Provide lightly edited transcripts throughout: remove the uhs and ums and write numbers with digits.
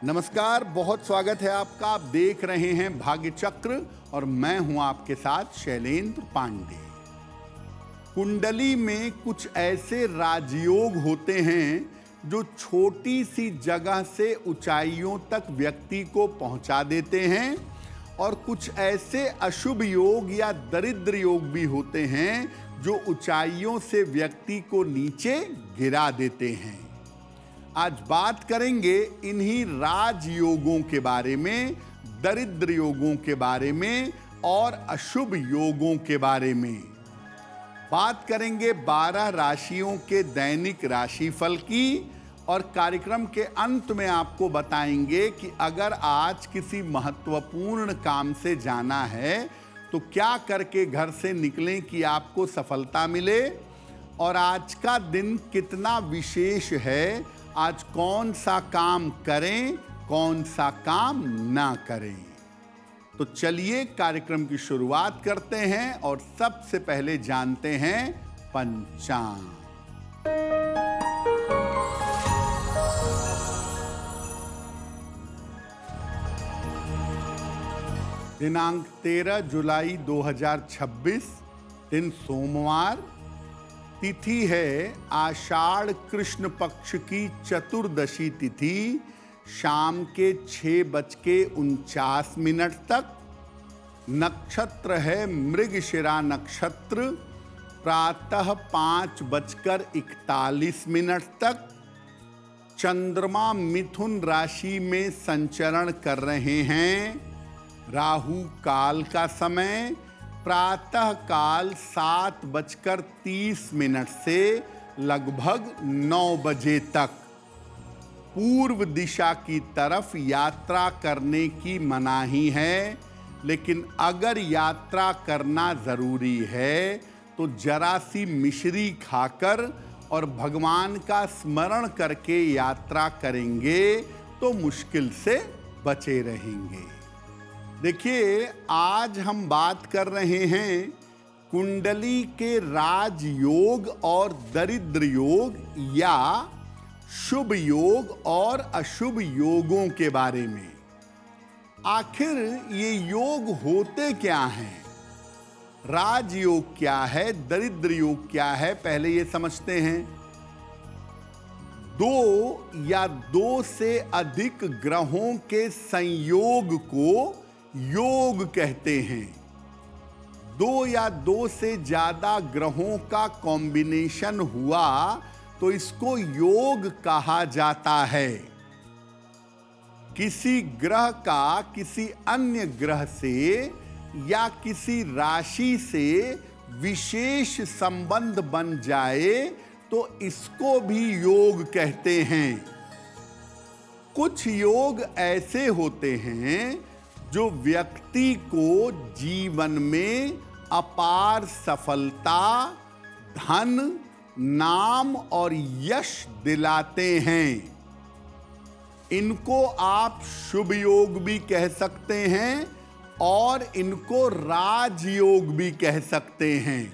नमस्कार, बहुत स्वागत है आपका। आप देख रहे हैं भाग्य चक्र और मैं हूं आपके साथ शैलेंद्र पांडे। कुंडली में कुछ ऐसे राजयोग होते हैं जो छोटी सी जगह से ऊंचाइयों तक व्यक्ति को पहुंचा देते हैं, और कुछ ऐसे अशुभ योग या दरिद्र योग भी होते हैं जो ऊंचाइयों से व्यक्ति को नीचे गिरा देते हैं। आज बात करेंगे इन्हीं राजयोगों के बारे में, दरिद्र योगों के बारे में और अशुभ योगों के बारे में। बात करेंगे 12 राशियों के दैनिक राशिफल की, और कार्यक्रम के अंत में आपको बताएंगे कि अगर आज किसी महत्वपूर्ण काम से जाना है तो क्या करके घर से निकलें कि आपको सफलता मिले, और आज का दिन कितना विशेष है, आज कौन सा काम करें, कौन सा काम ना करें। तो चलिए कार्यक्रम की शुरुआत करते हैं और सबसे पहले जानते हैं पंचांग। दिनांक 13 जुलाई 2026, दिन सोमवार, तिथि है आषाढ़ कृष्ण पक्ष की चतुर्दशी तिथि, शाम के 6:49 तक। नक्षत्र है मृगशिरा नक्षत्र, प्रातः 5:41 तक। चंद्रमा मिथुन राशि में संचरण कर रहे हैं। राहु काल का समय प्रातः काल 7:30 से लगभग 9 बजे तक। पूर्व दिशा की तरफ यात्रा करने की मनाही है, लेकिन अगर यात्रा करना जरूरी है तो जरा सी मिश्री खाकर और भगवान का स्मरण करके यात्रा करेंगे तो मुश्किल से बचे रहेंगे। देखिए, आज हम बात कर रहे हैं कुंडली के राजयोग और दरिद्र योग या शुभ योग और अशुभ योगों के बारे में। आखिर ये योग होते क्या हैं? राजयोग क्या है, दरिद्र योग क्या है, पहले ये समझते हैं। 2 या 2 से अधिक ग्रहों के संयोग को योग कहते हैं। 2 या 2 से ज्यादा ग्रहों का कॉम्बिनेशन हुआ तो इसको योग कहा जाता है। किसी ग्रह का किसी अन्य ग्रह से या किसी राशि से विशेष संबंध बन जाए तो इसको भी योग कहते हैं। कुछ योग ऐसे होते हैं जो व्यक्ति को जीवन में अपार सफलता, धन, नाम और यश दिलाते हैं। इनको आप शुभ योग भी कह सकते हैं और इनको राजयोग भी कह सकते हैं।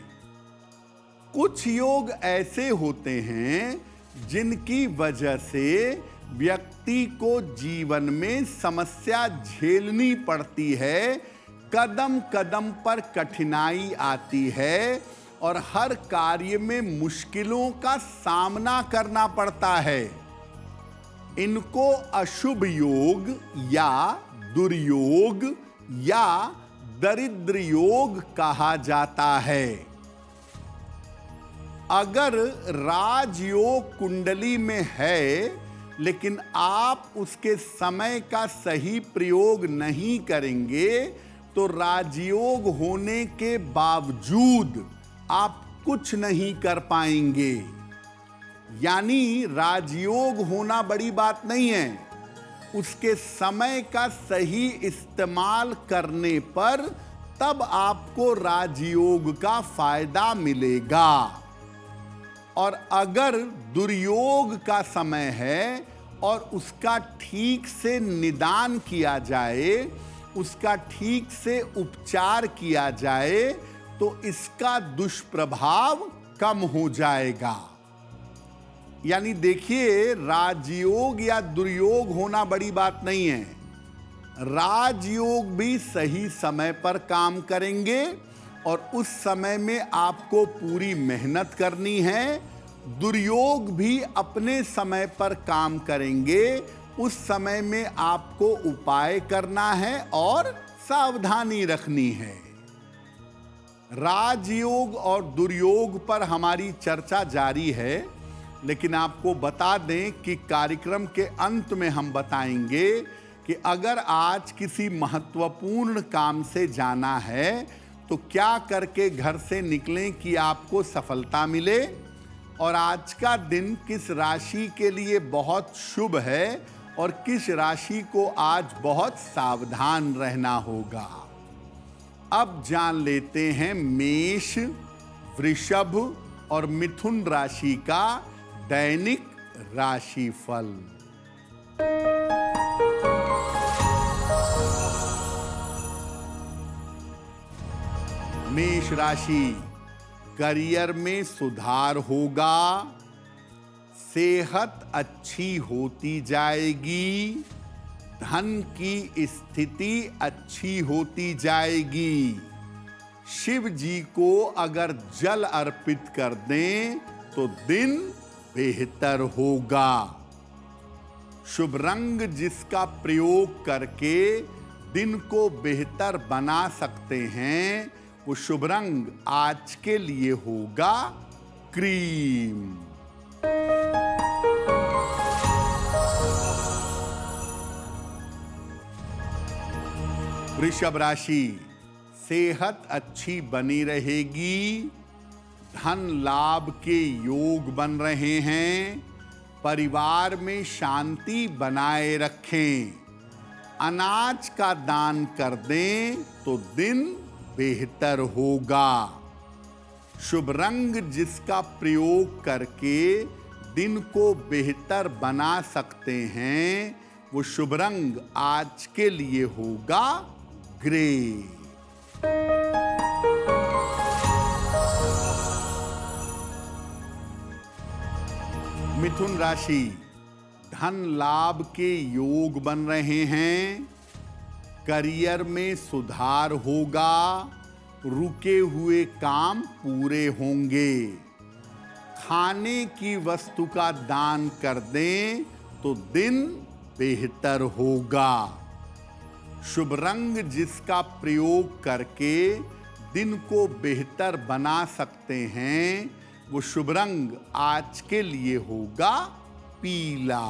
कुछ योग ऐसे होते हैं जिनकी वजह से व्यक्ति को जीवन में समस्या झेलनी पड़ती है, कदम कदम पर कठिनाई आती है और हर कार्य में मुश्किलों का सामना करना पड़ता है। इनको अशुभ योग या दुर्योग या दरिद्र योग कहा जाता है। अगर राजयोग कुंडली में है लेकिन आप उसके समय का सही प्रयोग नहीं करेंगे तो राजयोग होने के बावजूद आप कुछ नहीं कर पाएंगे। यानी राजयोग होना बड़ी बात नहीं है, उसके समय का सही इस्तेमाल करने पर तब आपको राजयोग का फायदा मिलेगा। और अगर दुर्योग का समय है और उसका ठीक से निदान किया जाए, उसका ठीक से उपचार किया जाए तो इसका दुष्प्रभाव कम हो जाएगा। यानी देखिए, राजयोग या दुर्योग होना बड़ी बात नहीं है। राजयोग भी सही समय पर काम करेंगे और उस समय में आपको पूरी मेहनत करनी है। दुर्योग भी अपने समय पर काम करेंगे, उस समय में आपको उपाय करना है और सावधानी रखनी है। राजयोग और दुर्योग पर हमारी चर्चा जारी है, लेकिन आपको बता दें कि कार्यक्रम के अंत में हम बताएंगे कि अगर आज किसी महत्वपूर्ण काम से जाना है तो क्या करके घर से निकलें कि आपको सफलता मिले, और आज का दिन किस राशि के लिए बहुत शुभ है और किस राशि को आज बहुत सावधान रहना होगा। अब जान लेते हैं मेष, वृषभ और मिथुन राशि का दैनिक राशिफल। मेष राशि, करियर में सुधार होगा, सेहत अच्छी होती जाएगी, धन की स्थिति अच्छी होती जाएगी। शिव जी को अगर जल अर्पित कर दें तो दिन बेहतर होगा। शुभ रंग जिसका प्रयोग करके दिन को बेहतर बना सकते हैं, वो शुभ रंग आज के लिए होगा क्रीम। वृषभ राशि, सेहत अच्छी बनी रहेगी, धन लाभ के योग बन रहे हैं, परिवार में शांति बनाए रखें, अनाज का दान कर दें तो दिन बेहतर होगा। शुभ रंग जिसका प्रयोग करके दिन को बेहतर बना सकते हैं, वो शुभ रंग आज के लिए होगा ग्रे। मिथुन राशि, धन लाभ के योग बन रहे हैं, करियर में सुधार होगा, रुके हुए काम पूरे होंगे, खाने की वस्तु का दान कर दें तो दिन बेहतर होगा। शुभ रंग जिसका प्रयोग करके दिन को बेहतर बना सकते हैं, वो शुभ रंग आज के लिए होगा पीला।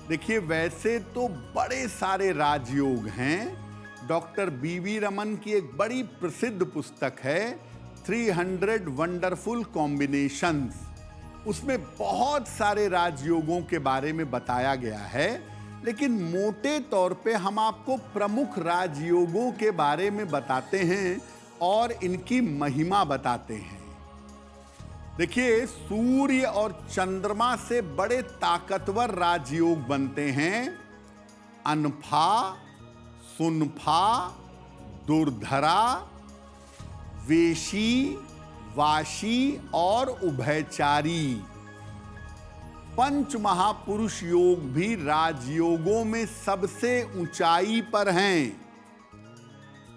देखिए, वैसे तो बड़े सारे राजयोग हैं। डॉक्टर बीवी रमन की एक बड़ी प्रसिद्ध पुस्तक है 300 वंडरफुल कॉम्बिनेशंस। उसमें बहुत सारे राजयोगों के बारे में बताया गया है, लेकिन मोटे तौर पे हम आपको प्रमुख राजयोगों के बारे में बताते हैं और इनकी महिमा बताते हैं। देखिए, सूर्य और चंद्रमा से बड़े ताकतवर राजयोग बनते हैं। अनफा, सुनफा, दुर्धरा, वेशी, वाशी और उभयचारी। पंच महापुरुष योग भी राजयोगों में सबसे ऊंचाई पर हैं।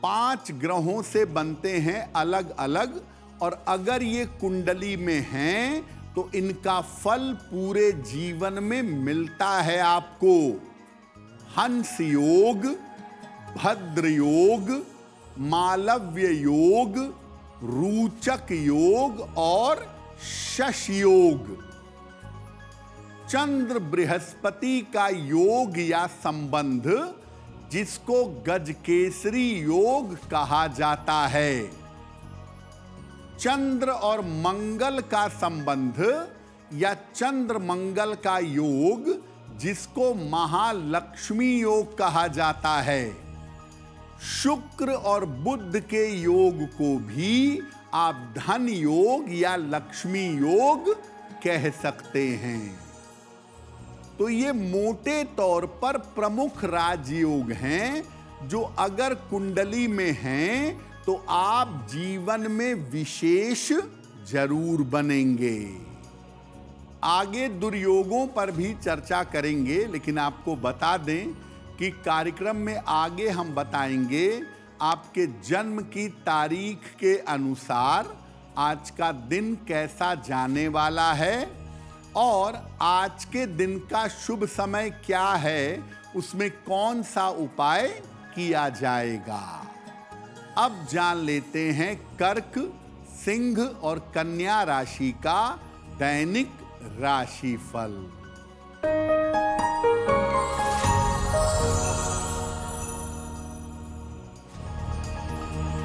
5 ग्रहों से बनते हैं अलग अलग, और अगर ये कुंडली में हैं तो इनका फल पूरे जीवन में मिलता है आपको। हंस योग, भद्र योग, मालव्य योग, रूचक योग और शश योग। चंद्र बृहस्पति का योग या संबंध, जिसको गजकेसरी योग कहा जाता है। चंद्र और मंगल का संबंध या चंद्र मंगल का योग, जिसको महालक्ष्मी योग कहा जाता है। शुक्र और बुध के योग को भी आप धन योग या लक्ष्मी योग कह सकते हैं। तो ये मोटे तौर पर प्रमुख राजयोग हैं, जो अगर कुंडली में हैं तो आप जीवन में विशेष जरूर बनेंगे। आगे दुर्योगों पर भी चर्चा करेंगे, लेकिन आपको बता दें कि कार्यक्रम में आगे हम बताएंगे आपके जन्म की तारीख के अनुसार आज का दिन कैसा जाने वाला है और आज के दिन का शुभ समय क्या है, उसमें कौन सा उपाय किया जाएगा। अब जान लेते हैं कर्क, सिंह और कन्या राशि का दैनिक राशिफल।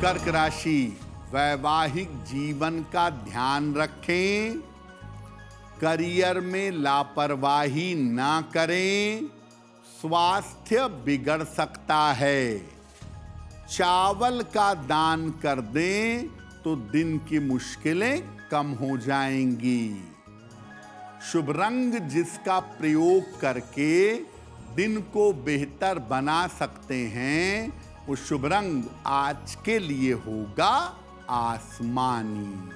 कर्क राशि, वैवाहिक जीवन का ध्यान रखें, करियर में लापरवाही ना करें, स्वास्थ्य बिगड़ सकता है। चावल का दान कर दें तो दिन की मुश्किलें कम हो जाएंगी। शुभ रंग जिसका प्रयोग करके दिन को बेहतर बना सकते हैं, वो शुभ रंग आज के लिए होगा आसमानी।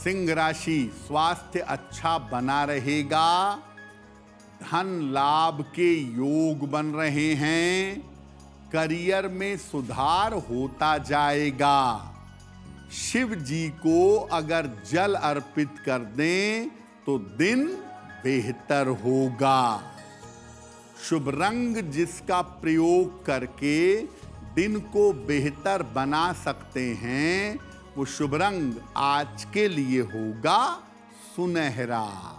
सिंह राशि, स्वास्थ्य अच्छा बना रहेगा, धन लाभ के योग बन रहे हैं, करियर में सुधार होता जाएगा। शिव जी को अगर जल अर्पित कर दें तो दिन बेहतर होगा। शुभ रंग जिसका प्रयोग करके दिन को बेहतर बना सकते हैं, वो शुभ रंग आज के लिए होगा सुनहरा।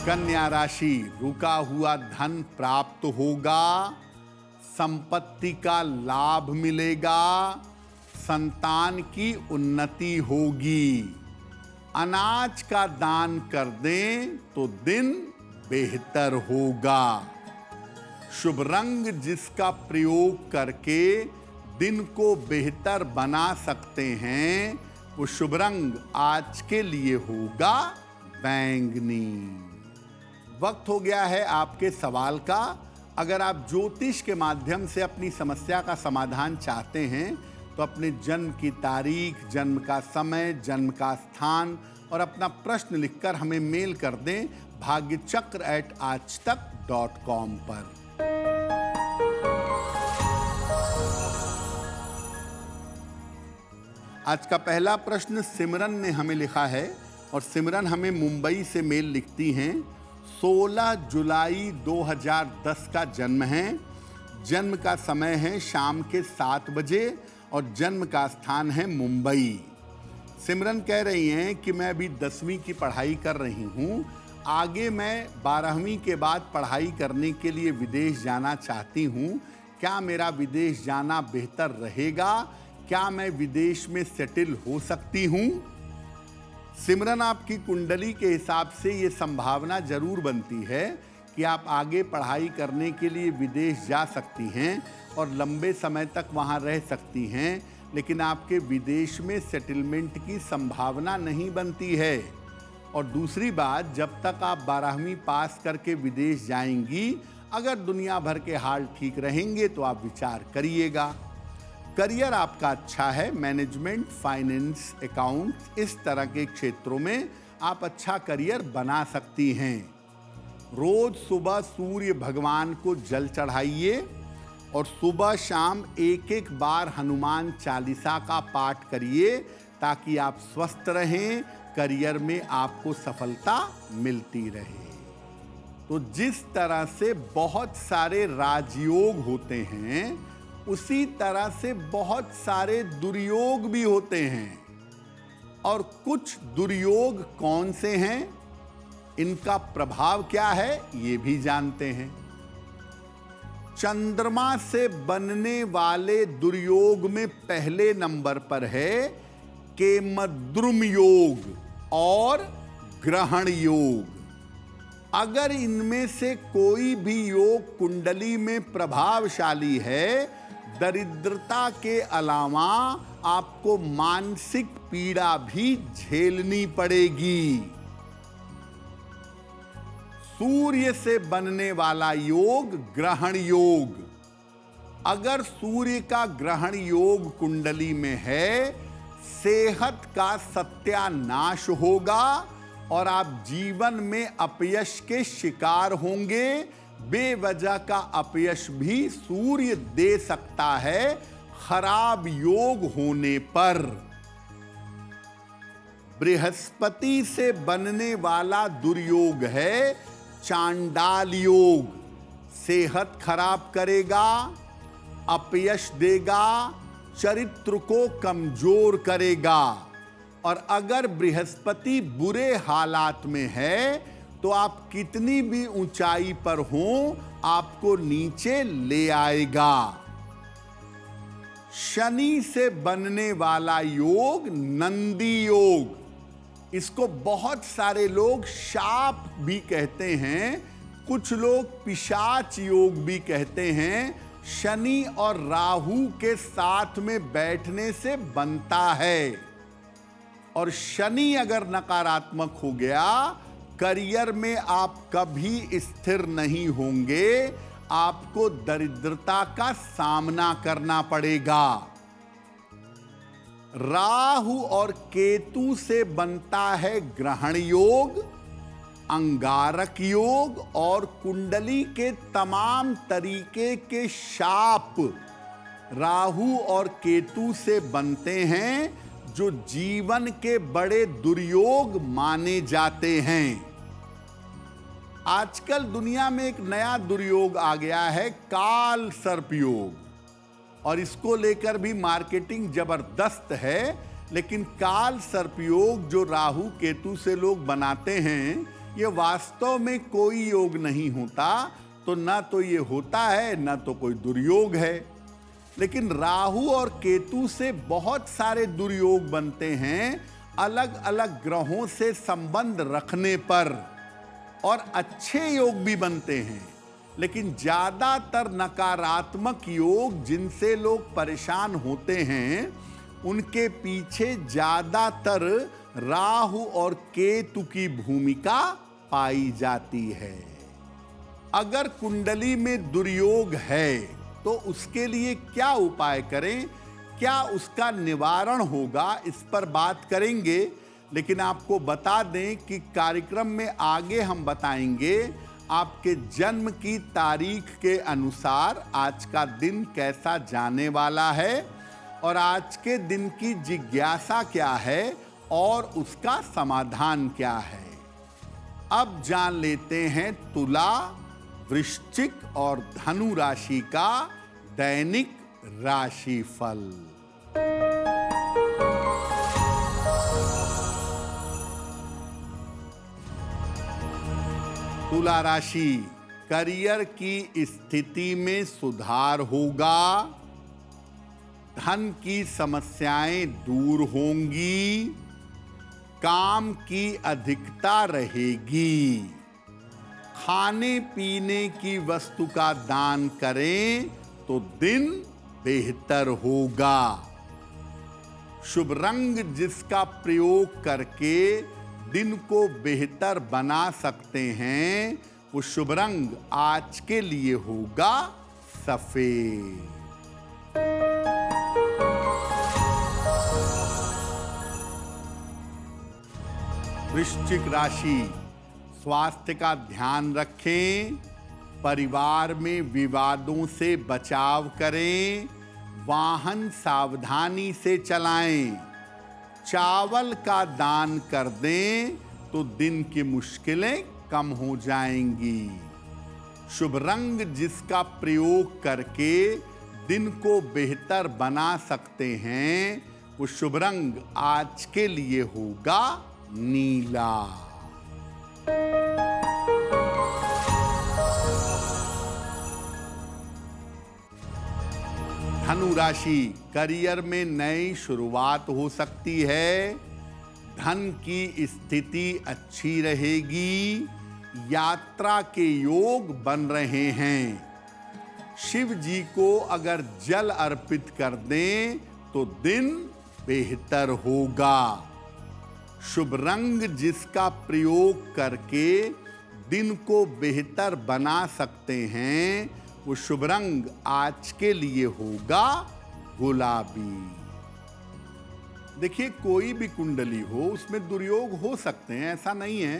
कन्या राशि, रुका हुआ धन प्राप्त होगा, संपत्ति का लाभ मिलेगा, संतान की उन्नति होगी। अनाज का दान कर दें तो दिन बेहतर होगा। शुभ रंग जिसका प्रयोग करके दिन को बेहतर बना सकते हैं, वो शुभ रंग आज के लिए होगा बैंगनी। वक्त हो गया है आपके सवाल का। अगर आप ज्योतिष के माध्यम से अपनी समस्या का समाधान चाहते हैं तो अपने जन्म की तारीख, जन्म का समय, जन्म का स्थान और अपना प्रश्न लिखकर हमें मेल कर दें bhagyachakra@aajtak.com पर। आज का पहला प्रश्न सिमरन ने हमें लिखा है और सिमरन हमें मुंबई से मेल लिखती हैं। 16 जुलाई 2010 का जन्म है। जन्म का समय है शाम के 7 बजे और जन्म का स्थान है मुंबई। सिमरन कह रही हैं कि मैं अभी 10वीं की पढ़ाई कर रही हूँ। आगे मैं 12वीं के बाद पढ़ाई करने के लिए विदेश जाना चाहती हूँ। क्या मेरा विदेश जाना बेहतर रहेगा? क्या मैं विदेश में सेटल हो सकती हूँ? सिमरन, आपकी कुंडली के हिसाब से ये संभावना जरूर बनती है कि आप आगे पढ़ाई करने के लिए विदेश जा सकती हैं और लंबे समय तक वहाँ रह सकती हैं, लेकिन आपके विदेश में सेटलमेंट की संभावना नहीं बनती है। और दूसरी बात, जब तक आप 12वीं पास करके विदेश जाएंगी, अगर दुनिया भर के हाल ठीक रहेंगे तो आप विचार करिएगा। करियर आपका अच्छा है, मैनेजमेंट, फाइनेंस, अकाउंट, इस तरह के क्षेत्रों में आप अच्छा करियर बना सकती हैं। रोज सुबह सूर्य भगवान को जल चढ़ाइए और सुबह शाम एक बार हनुमान चालीसा का पाठ करिए ताकि आप स्वस्थ रहें, करियर में आपको सफलता मिलती रहे। तो जिस तरह से बहुत सारे राजयोग होते हैं, उसी तरह से बहुत सारे दुर्योग भी होते हैं। और कुछ दुर्योग कौन से हैं, इनका प्रभाव क्या है, ये भी जानते हैं। चंद्रमा से बनने वाले दुर्योग में पहले नंबर पर है केमद्रुम योग और ग्रहण योग। अगर इनमें से कोई भी योग कुंडली में प्रभावशाली है, दरिद्रता के अलावा आपको मानसिक पीड़ा भी झेलनी पड़ेगी। सूर्य से बनने वाला योग ग्रहण योग। अगर सूर्य का ग्रहण योग कुंडली में है, सेहत का सत्यानाश होगा और आप जीवन में अपयश के शिकार होंगे। बेवजह का अपयश भी सूर्य दे सकता है खराब योग होने पर। बृहस्पति से बनने वाला दुर्योग है चांडाल योग। सेहत खराब करेगा, अपयश देगा, चरित्र को कमजोर करेगा। और अगर बृहस्पति बुरे हालात में है तो आप कितनी भी ऊंचाई पर हों, आपको नीचे ले आएगा। शनि से बनने वाला योग नंदी योग। इसको बहुत सारे लोग शाप भी कहते हैं, कुछ लोग पिशाच योग भी कहते हैं। शनि और राहु के साथ में बैठने से बनता है। और शनि अगर नकारात्मक हो गया, करियर में आप कभी स्थिर नहीं होंगे, आपको दरिद्रता का सामना करना पड़ेगा। राहु और केतु से बनता है ग्रहण योग, अंगारक योग और कुंडली के तमाम तरीके के शाप राहु और केतु से बनते हैं, जो जीवन के बड़े दुर्योग माने जाते हैं। आजकल दुनिया में एक नया दुर्योग आ गया है, काल सर्प योग, और इसको लेकर भी मार्केटिंग जबरदस्त है। लेकिन काल सर्प योग जो राहु केतु से लोग बनाते हैं, ये वास्तव में कोई योग नहीं होता। तो ना तो ये होता है, ना तो कोई दुर्योग है। लेकिन राहु और केतु से बहुत सारे दुर्योग बनते हैं अलग अलग ग्रहों से संबंध रखने पर, और अच्छे योग भी बनते हैं। लेकिन ज्यादातर नकारात्मक योग जिनसे लोग परेशान होते हैं, उनके पीछे ज्यादातर राहु और केतु की भूमिका पाई जाती है। अगर कुंडली में दुर्योग है तो उसके लिए क्या उपाय करें, क्या उसका निवारण होगा, इस पर बात करेंगे। लेकिन आपको बता दें कि कार्यक्रम में आगे हम बताएंगे आपके जन्म की तारीख के अनुसार आज का दिन कैसा जाने वाला है, और आज के दिन की जिज्ञासा क्या है और उसका समाधान क्या है। अब जान लेते हैं तुला, वृश्चिक और धनु राशि का दैनिक राशिफल। तुला राशि, करियर की स्थिति में सुधार होगा, धन की समस्याएं दूर होंगी, काम की अधिकता रहेगी। खाने पीने की वस्तु का दान करें तो दिन बेहतर होगा। शुभ रंग जिसका प्रयोग करके दिन को बेहतर बना सकते हैं, वो शुभ रंग आज के लिए होगा सफेद। वृश्चिक राशि, स्वास्थ्य का ध्यान रखें, परिवार में विवादों से बचाव करें, वाहन सावधानी से चलाएं, चावल का दान कर दें तो दिन की मुश्किलें कम हो जाएंगी। शुभ रंग जिसका प्रयोग करके दिन को बेहतर बना सकते हैं, वो शुभ रंग आज के लिए होगा नीला। धनु राशि, करियर में नई शुरुआत हो सकती है, धन की स्थिति अच्छी रहेगी, यात्रा के योग बन रहे हैं। शिव जी को अगर जल अर्पित कर दें तो दिन बेहतर होगा। शुभ रंग जिसका प्रयोग करके दिन को बेहतर बना सकते हैं, वो शुभ रंग आज के लिए होगा गुलाबी। देखिए, कोई भी कुंडली हो उसमें दुर्योग हो सकते हैं। ऐसा नहीं है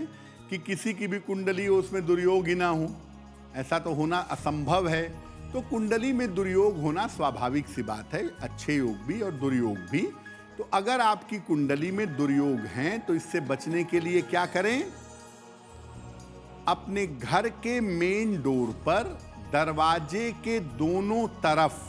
कि किसी की भी कुंडली हो उसमें दुर्योग ही ना हो, ऐसा तो होना असंभव है। तो कुंडली में दुर्योग होना स्वाभाविक सी बात है, अच्छे योग भी और दुर्योग भी। तो अगर आपकी कुंडली में दुर्योग हैं तो इससे बचने के लिए क्या करें? अपने घर के मेन डोर पर दरवाजे के दोनों तरफ,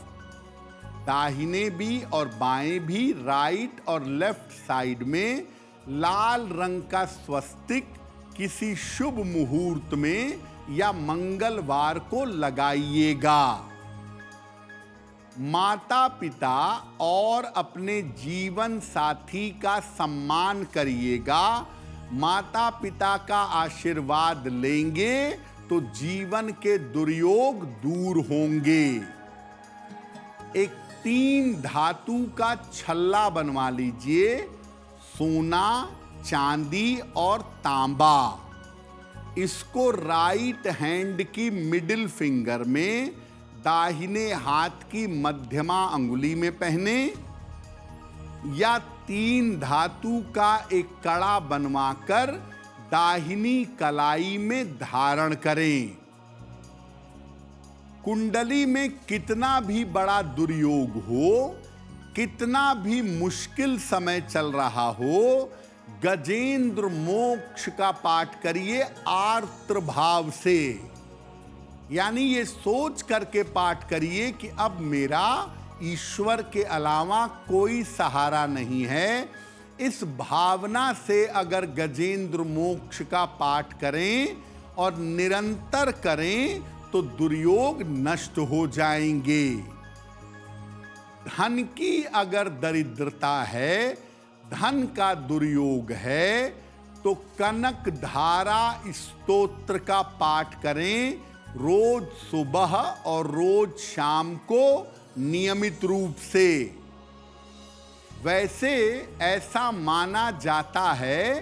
दाहिने भी और बाएं भी, राइट और लेफ्ट साइड में लाल रंग का स्वस्तिक किसी शुभ मुहूर्त में या मंगलवार को लगाइएगा। माता पिता और अपने जीवन साथी का सम्मान करिएगा। माता पिता का आशीर्वाद लेंगे तो जीवन के दुर्योग दूर होंगे। एक 3 धातु का छल्ला बनवा लीजिए, सोना, चांदी और तांबा। इसको राइट हैंड की मिडिल फिंगर में, दाहिने हाथ की मध्यमा अंगुली में पहने, या 3 धातु का एक कड़ा बनवाकर दाहिनी कलाई में धारण करें। कुंडली में कितना भी बड़ा दुर्योग हो, कितना भी मुश्किल समय चल रहा हो, गजेंद्र मोक्ष का पाठ करिए आर्द्र भाव से। यानी ये सोच करके पाठ करिए कि अब मेरा ईश्वर के अलावा कोई सहारा नहीं है। इस भावना से अगर गजेंद्र मोक्ष का पाठ करें और निरंतर करें तो दुर्योग नष्ट हो जाएंगे। धन की अगर दरिद्रता है, धन का दुर्योग है, तो कनक धारा स्तोत्र का पाठ करें रोज सुबह और रोज शाम को नियमित रूप से। वैसे ऐसा माना जाता है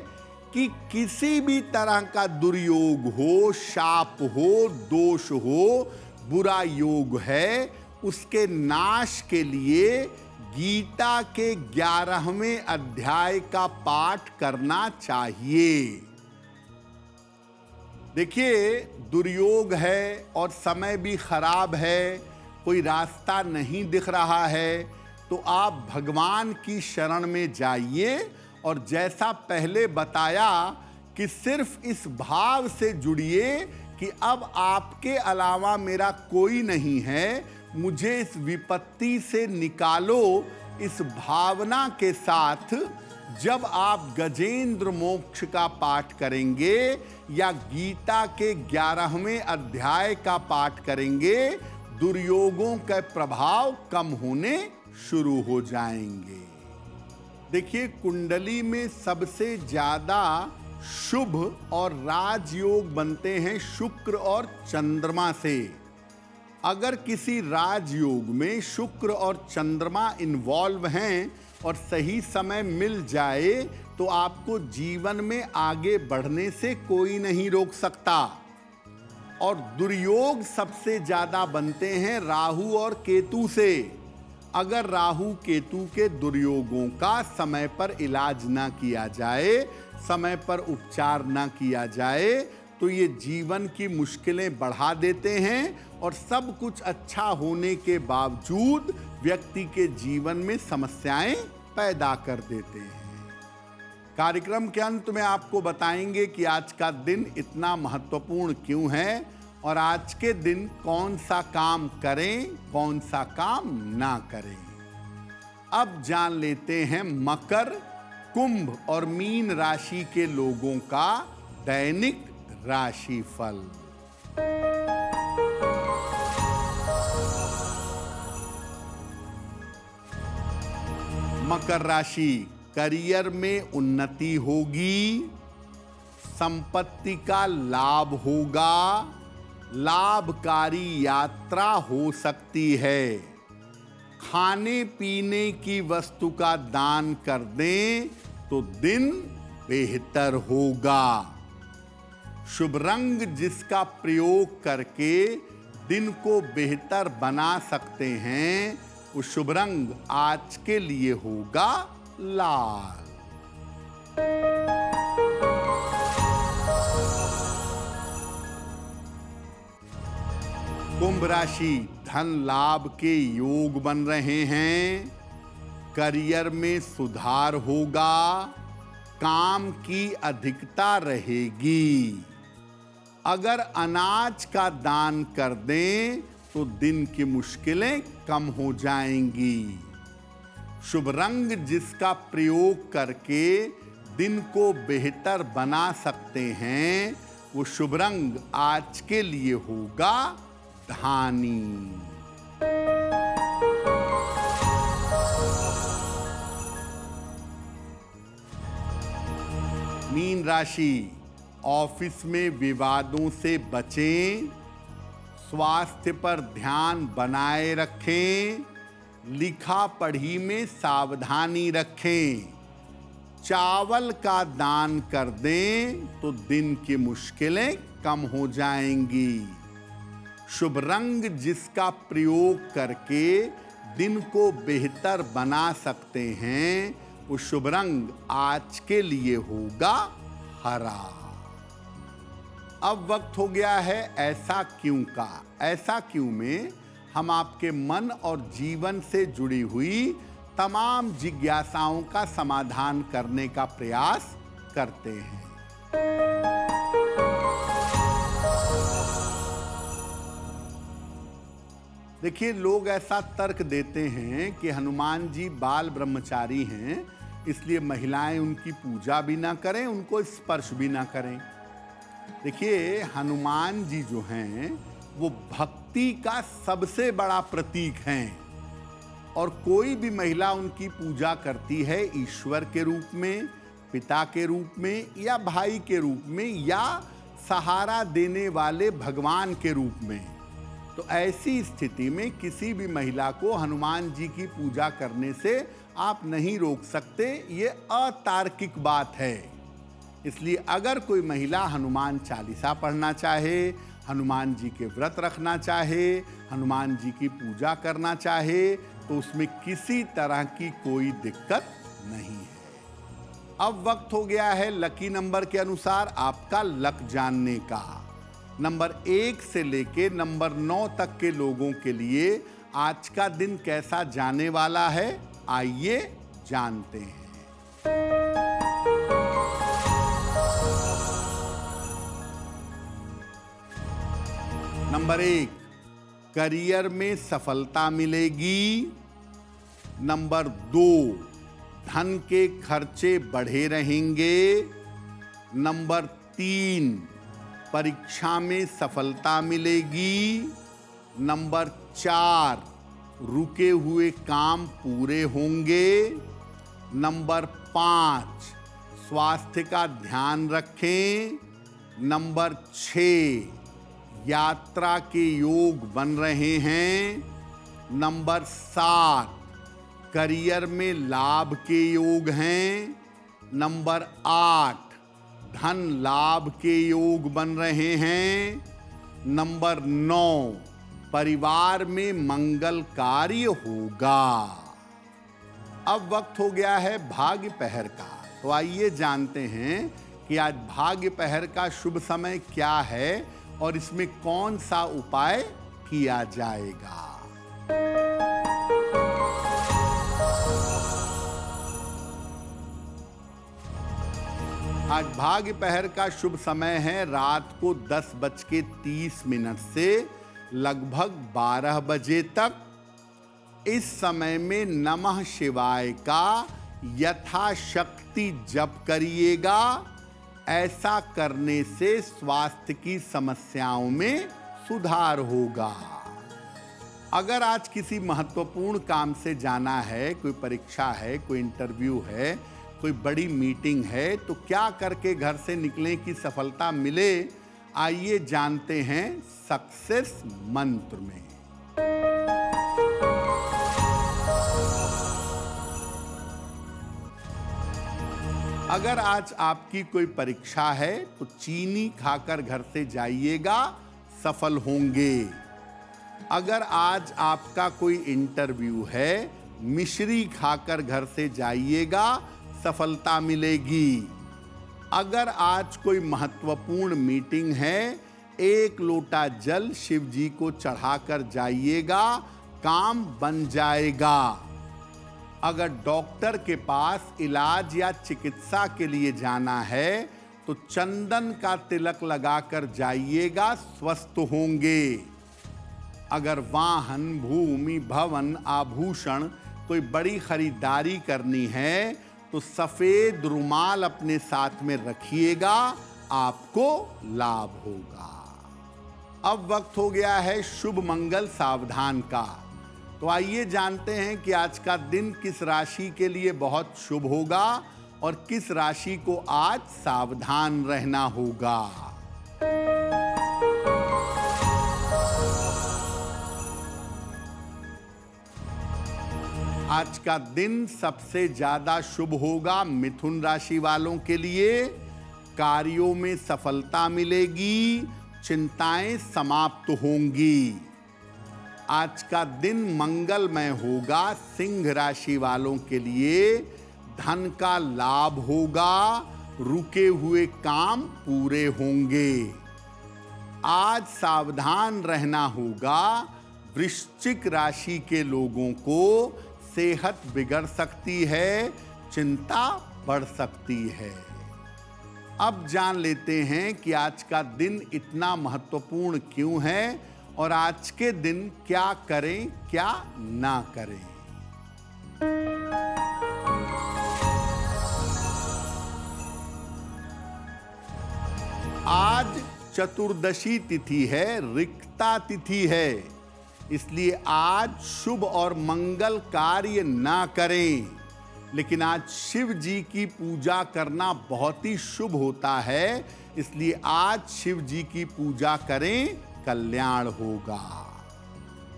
कि किसी भी तरह का दुर्योग हो, शाप हो, दोष हो, बुरा योग है, उसके नाश के लिए गीता के 11वें अध्याय का पाठ करना चाहिए। देखिए, दुर्योग है और समय भी खराब है, कोई रास्ता नहीं दिख रहा है, तो आप भगवान की शरण में जाइए और जैसा पहले बताया कि सिर्फ इस भाव से जुड़िए कि अब आपके अलावा मेरा कोई नहीं है, मुझे इस विपत्ति से निकालो। इस भावना के साथ जब आप गजेंद्र मोक्ष का पाठ करेंगे या गीता के 11वें अध्याय का पाठ करेंगे, दुर्योगों के प्रभाव कम होने शुरू हो जाएंगे। देखिए, कुंडली में सबसे ज्यादा शुभ और राजयोग बनते हैं शुक्र और चंद्रमा से। अगर किसी राजयोग में शुक्र और चंद्रमा इन्वॉल्व हैं और सही समय मिल जाए तो आपको जीवन में आगे बढ़ने से कोई नहीं रोक सकता। और दुर्योग सबसे ज्यादा बनते हैं राहु और केतु से। अगर राहु केतु के दुर्योगों का समय पर इलाज ना किया जाए, समय पर उपचार ना किया जाए, तो ये जीवन की मुश्किलें बढ़ा देते हैं और सब कुछ अच्छा होने के बावजूद व्यक्ति के जीवन में समस्याएं पैदा कर देते हैं। कार्यक्रम के अंत में आपको बताएंगे कि आज का दिन इतना महत्वपूर्ण क्यों है और आज के दिन कौन सा काम करें, कौन सा काम ना करें। अब जान लेते हैं मकर, कुंभ और मीन राशि के लोगों का दैनिक राशिफल। मकर राशि, करियर में उन्नति होगी, संपत्ति का लाभ होगा, लाभकारी यात्रा हो सकती है। खाने पीने की वस्तु का दान कर दें तो दिन बेहतर होगा। शुभ रंग जिसका प्रयोग करके दिन को बेहतर बना सकते हैं, वो शुभ रंग आज के लिए होगा लाल। कुंभ राशि, धन लाभ के योग बन रहे हैं, करियर में सुधार होगा, काम की अधिकता रहेगी। अगर अनाज का दान कर दें तो दिन की मुश्किलें कम हो जाएंगी। शुभ रंग जिसका प्रयोग करके दिन को बेहतर बना सकते हैं, वो शुभ रंग आज के लिए होगा धानी। मीन राशि, ऑफिस में विवादों से बचें, स्वास्थ्य पर ध्यान बनाए रखें, लिखा पढ़ी में सावधानी रखें। चावल का दान कर दें तो दिन की मुश्किलें कम हो जाएंगी। शुभ रंग जिसका प्रयोग करके दिन को बेहतर बना सकते हैं, वो शुभ रंग आज के लिए होगा हरा। अब वक्त हो गया है ऐसा क्यों का। ऐसा क्यों में हम आपके मन और जीवन से जुड़ी हुई तमाम जिज्ञासाओं का समाधान करने का प्रयास करते हैं। देखिए, लोग ऐसा तर्क देते हैं कि हनुमान जी बाल ब्रह्मचारी हैं, इसलिए महिलाएं उनकी पूजा भी ना करें, उनको स्पर्श भी ना करें। देखिए, हनुमान जी जो हैं वो भक्ति का सबसे बड़ा प्रतीक हैं, और कोई भी महिला उनकी पूजा करती है ईश्वर के रूप में, पिता के रूप में, या भाई के रूप में, या सहारा देने वाले भगवान के रूप में। तो ऐसी स्थिति में किसी भी महिला को हनुमान जी की पूजा करने से आप नहीं रोक सकते, ये अतार्किक बात है। इसलिए अगर कोई महिला हनुमान चालीसा पढ़ना चाहे, हनुमान जी के व्रत रखना चाहे, हनुमान जी की पूजा करना चाहे, तो उसमें किसी तरह की कोई दिक्कत नहीं है। अब वक्त हो गया है लकी नंबर के अनुसार आपका लक जानने का। नंबर 1 से लेके नंबर 9 तक के लोगों के लिए आज का दिन कैसा जाने वाला है, आइए जानते हैं। नंबर 1, करियर में सफलता मिलेगी। नंबर 2, धन के खर्चे बढ़े रहेंगे। नंबर 3, परीक्षा में सफलता मिलेगी। नंबर 4, रुके हुए काम पूरे होंगे। नंबर 5, स्वास्थ्य का ध्यान रखें। नंबर 6, यात्रा के योग बन रहे हैं। नंबर 7, करियर में लाभ के योग हैं। नंबर 8, धन लाभ के योग बन रहे हैं। नंबर 9, परिवार में मंगल कार्य होगा। अब वक्त हो गया है भाग्य पहर का। तो आइए जानते हैं कि आज भाग्य पहर का शुभ समय क्या है और इसमें कौन सा उपाय किया जाएगा। आज भाग्य पहर का शुभ समय है रात को 10:30 से लगभग 12 बजे तक। इस समय में नमः शिवाय का यथाशक्ति जप करिएगा। ऐसा करने से स्वास्थ्य की समस्याओं में सुधार होगा। अगर आज किसी महत्वपूर्ण काम से जाना है, कोई परीक्षा है, कोई इंटरव्यू है, कोई बड़ी मीटिंग है, तो क्या करके घर से निकलें कि सफलता मिले, आइए जानते हैं सक्सेस मंत्र में। अगर आज आपकी कोई परीक्षा है तो चीनी खाकर घर से जाइएगा, सफल होंगे। अगर आज आपका कोई इंटरव्यू है, मिश्री खाकर घर से जाइएगा, सफलता मिलेगी। अगर आज कोई महत्वपूर्ण मीटिंग है, 1 लोटा जल शिव जी को चढ़ाकर जाइएगा, काम बन जाएगा। अगर डॉक्टर के पास इलाज या चिकित्सा के लिए जाना है तो चंदन का तिलक लगाकर जाइएगा, स्वस्थ होंगे। अगर वाहन, भूमि, भवन, आभूषण कोई बड़ी खरीदारी करनी है तो सफेद रुमाल अपने साथ में रखिएगा, आपको लाभ होगा। अब वक्त हो गया है शुभ मंगल सावधान का। तो आइए जानते हैं कि आज का दिन किस राशि के लिए बहुत शुभ होगा और किस राशि को आज सावधान रहना होगा। आज का दिन सबसे ज्यादा शुभ होगा मिथुन राशि वालों के लिए। कार्यों में सफलता मिलेगी, चिंताएं समाप्त होंगी। आज का दिन मंगलमय होगा सिंह राशि वालों के लिए। धन का लाभ होगा, रुके हुए काम पूरे होंगे। आज सावधान रहना होगा वृश्चिक राशि के लोगों को। सेहत बिगड़ सकती है, चिंता बढ़ सकती है। अब जान लेते हैं कि आज का दिन इतना महत्वपूर्ण क्यों है और आज के दिन क्या करें, क्या ना करें। आज चतुर्दशी तिथि है, रिक्ता तिथि है, इसलिए आज शुभ और मंगल कार्य ना करें। लेकिन आज शिव जी की पूजा करना बहुत ही शुभ होता है, इसलिए आज शिव जी की पूजा करें, कल्याण होगा।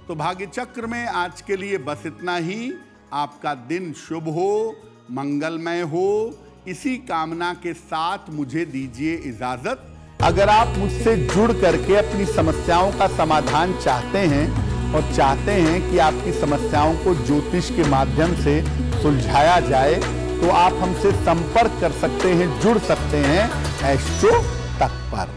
तो भाग्य चक्र में आज के लिए बस इतना ही। आपका दिन शुभ हो, मंगलमय हो, इसी कामना के साथ मुझे दीजिए इजाजत। अगर आप मुझसे जुड़ करके अपनी समस्याओं का समाधान चाहते हैं और चाहते हैं कि आपकी समस्याओं को ज्योतिष के माध्यम से सुलझाया जाए, तो आप हमसे संपर्क कर सकते हैं, जुड़ सकते हैं एस्ट्रो तक पर।